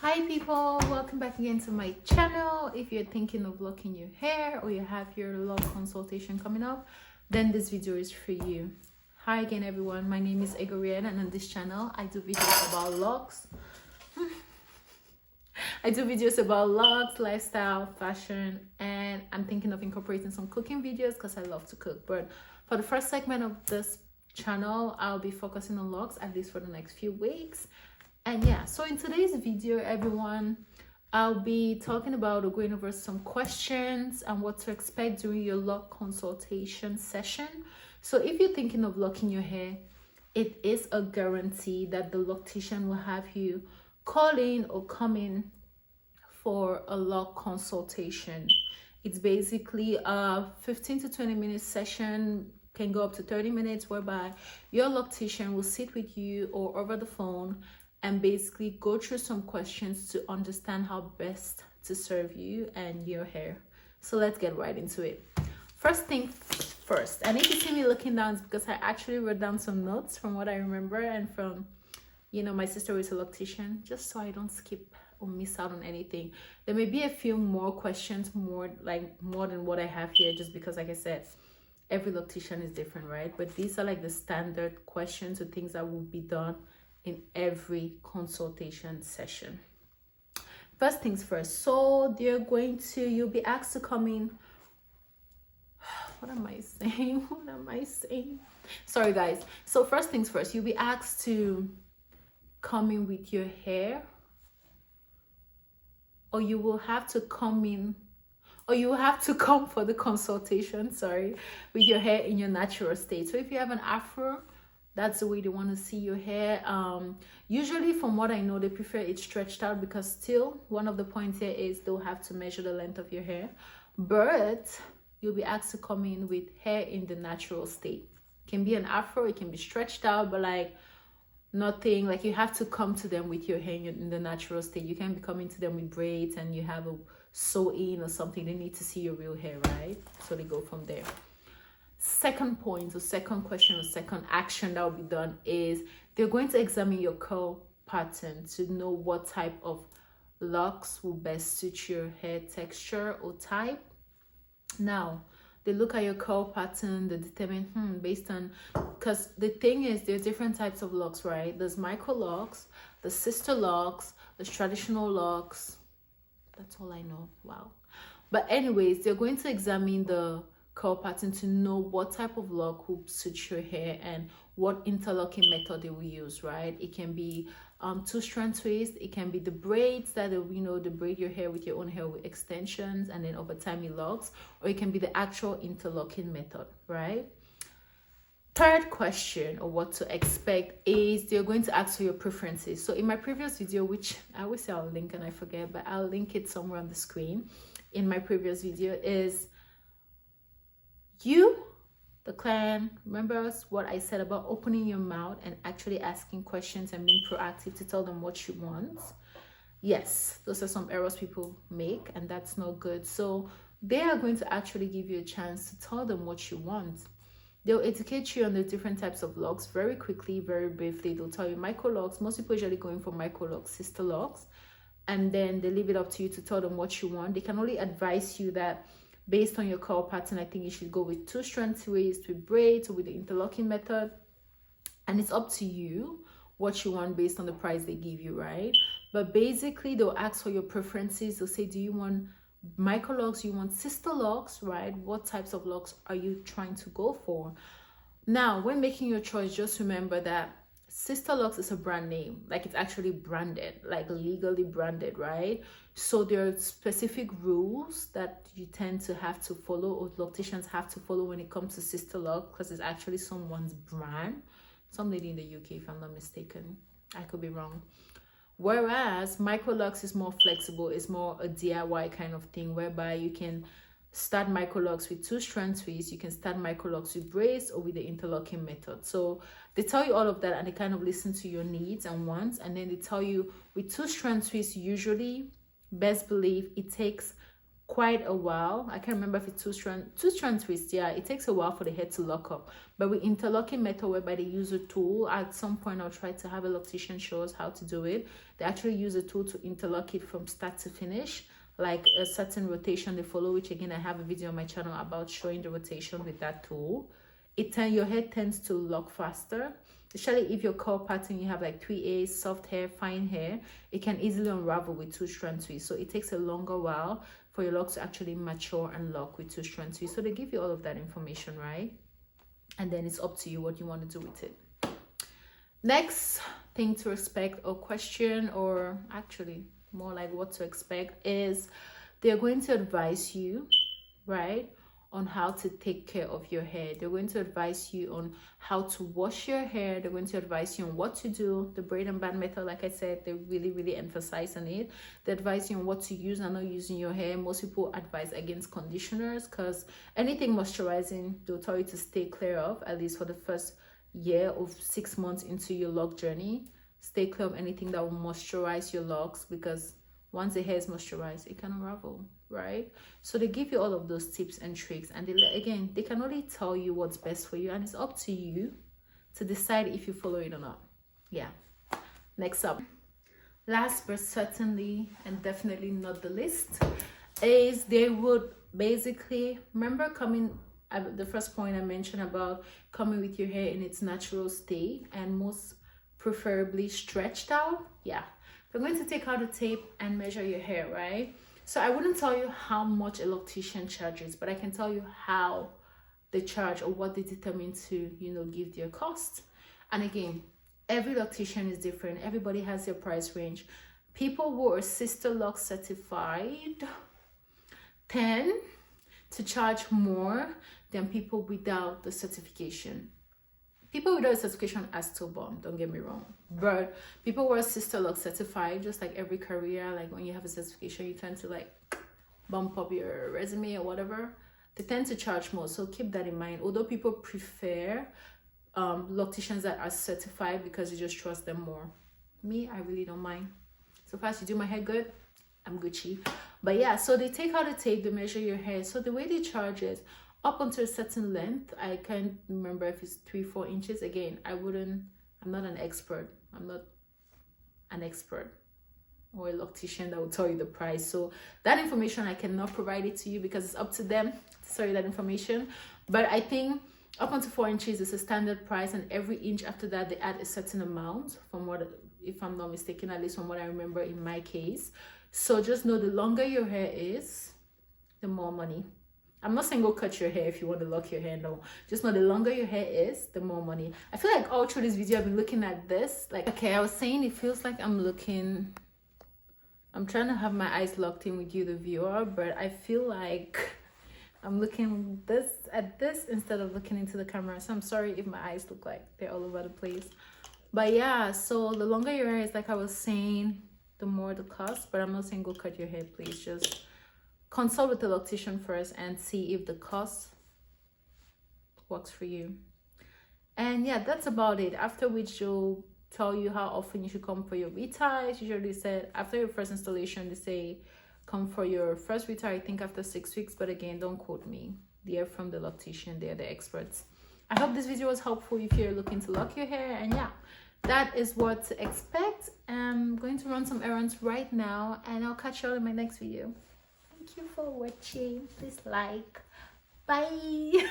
Hi people, welcome back again to my channel. If you're thinking of locking your hair or you have your LOC consultation coming up, then this video is for you. Hi again everyone, my name is Egorian and on this channel I do videos about locks. I do videos about locks, lifestyle, fashion, and I'm thinking of incorporating some cooking videos because I love to cook. But for the first segment of this channel, I'll be focusing on locks at least for the next few weeks. And yeah, so in today's video, everyone, I'll be talking about or going over some questions and what to expect during your LOC consultation session. So if you're thinking of locking your hair, it is a guarantee that the loctician will have you call in or come in for a LOC consultation. It's basically a 15 to 20 minute session, can go up to 30 minutes, whereby your loctician will sit with you or over the phone and basically go through some questions to understand how best to serve you and your hair. So let's get right into it. First thing first, and if you see me looking down, it's because I actually wrote down some notes from what I remember and from, you know, my sister is a loctician, just so I don't skip or miss out on anything. There may be a few more questions, more than what I have here, just because, like I said, every loctician is different, right? But these are like the standard questions or things that will be done in every consultation session. First things first, so you'll be asked to come in. What am I saying? Sorry guys. So first things first, you'll be asked to come in with your hair, or you will have to come in, or you will have to come for the consultation, with your hair in your natural state. So if you have an afro, that's the way they want to see your hair. Usually, from what I know, they prefer it stretched out, because still one of the points here is they'll have to measure the length of your hair. But you'll be asked to come in with hair in the natural state. It can be an afro, it can be stretched out, but like nothing, like you have to come to them with your hair in the natural state. You can't be coming to them with braids and you have a sew-in or something. They need to see your real hair, right? So they go from there. Second point, or second question, or second action that will be done is they're going to examine your curl pattern to know what type of locks will best suit your hair texture or type. Now, they look at your curl pattern, they determine, based on, because the thing is, there's different types of locks, right? There's micro locks, the sister locks, there's traditional locks. That's all I know. Wow. But anyways, they're going to examine the curl pattern to know what type of lock will suit your hair and what interlocking method they will use, right? It can be 2-strand twist, it can be the braids that they braid your hair with your own hair with extensions and then over time it locks, or it can be the actual interlocking method, right? Third question, or what to expect, is they're going to ask for your preferences. So in my previous video, which I always say I'll link and I forget, but I'll link it somewhere on the screen, in my previous video, is you, the client, remember what I said about opening your mouth and actually asking questions and being proactive to tell them what you want. Yes, those are some errors people make, and that's not good. So they are going to actually give you a chance to tell them what you want. They'll educate you on the different types of locks very quickly, very briefly. They'll tell you micro locks. Most people usually going for micro locks, sister locks, and then they leave it up to you to tell them what you want. They can only advise you that based on your curl pattern, I think you should go with 2-strand twist, with braids, or with the interlocking method. And it's up to you what you want based on the price they give you, right? But basically, they'll ask for your preferences. They'll say, do you want micro locks? Do you want sister locks, right? What types of locks are you trying to go for? Now, when making your choice, just remember that sister locks is a brand name, like it's actually branded, like legally branded, right? So there are specific rules that you tend to have to follow, or locticians have to follow, when it comes to sister lock, because it's actually someone's brand, some lady in the UK, if I'm not mistaken. I could be wrong. Whereas micro locks is more flexible, it's more a DIY kind of thing, whereby you can start micro locks with 2-strand twists, you can start micro locks with braids, or with the interlocking method. So they tell you all of that, and they kind of listen to your needs and wants. And then they tell you with 2-strand twists, usually, best believe, it takes quite a while. I can't remember if it's two-strand twist. Yeah, it takes a while for the hair to lock up. But with interlocking method, whereby they use a tool, at some point I'll try to have a loctician show us how to do it. They actually use a tool to interlock it from start to finish, like a certain rotation they follow, which again I have a video on my channel about showing the rotation with that tool. Your hair tends to lock faster, especially if your curl pattern, you have like 3A's, soft hair, fine hair. It can easily unravel with two-strand twist, so it takes a longer while for your locks to actually mature and lock with two-strand twist. So they give you all of that information, right? And then it's up to you what you want to do with it. Next thing to expect or question, or actually more like what to expect, is they're going to advise you, right, on how to take care of your hair. They're going to advise you on how to wash your hair. They're going to advise you on what to do. The braid and band method, like I said, they really emphasize on it. They advise you on what to use and not using your hair. Most people advise against conditioners, because anything moisturizing, they'll tell you to stay clear of, at least for the first year of 6 months into your lock journey. Stay clear of anything that will moisturize your locks, because once the hair is moisturized, it can unravel, right? So they give you all of those tips and tricks, and they can only tell you what's best for you, and it's up to you to decide if you follow it or not. Yeah. Next up, last but certainly and definitely not the least, is they would basically, remember the first point I mentioned about coming with your hair in its natural state and most preferably stretched out. Yeah, we're going to take out the tape and measure your hair, right? So I wouldn't tell you how much a loctician charges, but I can tell you how they charge or what they determine to, give their cost. And again, every loctician is different. Everybody has their price range. People who are sister lock certified tend to charge more than people without the certification. People without a certification are still bomb, don't get me wrong. But people who are sister lock certified, just like every career, like when you have a certification, you tend to like bump up your resume or whatever. They tend to charge more, so keep that in mind. Although people prefer locticians that are certified because you just trust them more. Me, I really don't mind. So far as you do my hair good, I'm Gucci. But yeah, so they take out the tape, they measure your hair. So the way they charge it, up until a certain length, I can't remember if it's 3-4 inches. Again, I'm not an expert. I'm not an expert or a loctician that will tell you the price. So that information, I cannot provide it to you because it's up to them to tell you that information. But I think up until 4 inches is a standard price, and every inch after that, they add a certain amount, from what, if I'm not mistaken, at least from what I remember in my case. So just know the longer your hair is, the more money. I'm not saying go cut your hair if you want to lock your hair, no. Just know the longer your hair is, the more money. I feel like all through this video, I've been looking at this. Like, okay, I was saying it feels like I'm trying to have my eyes locked in with you, the viewer, but I feel like I'm looking at this instead of looking into the camera. So I'm sorry if my eyes look like they're all over the place. But yeah, so the longer your hair is, like I was saying, the more the cost. But I'm not saying go cut your hair, please. Just consult with the loctician first and see if the cost works for you. And yeah, that's about it. After which you'll tell you how often you should come for your reties. Usually said after your first installation, they say come for your first retie, I think after 6 weeks. But again, don't quote me. They're from the loctician. They're the experts. I hope this video was helpful if you're looking to lock your hair. And yeah, that is what to expect. I'm going to run some errands right now, and I'll catch you all in my next video. Thank you for watching. Please like. Bye.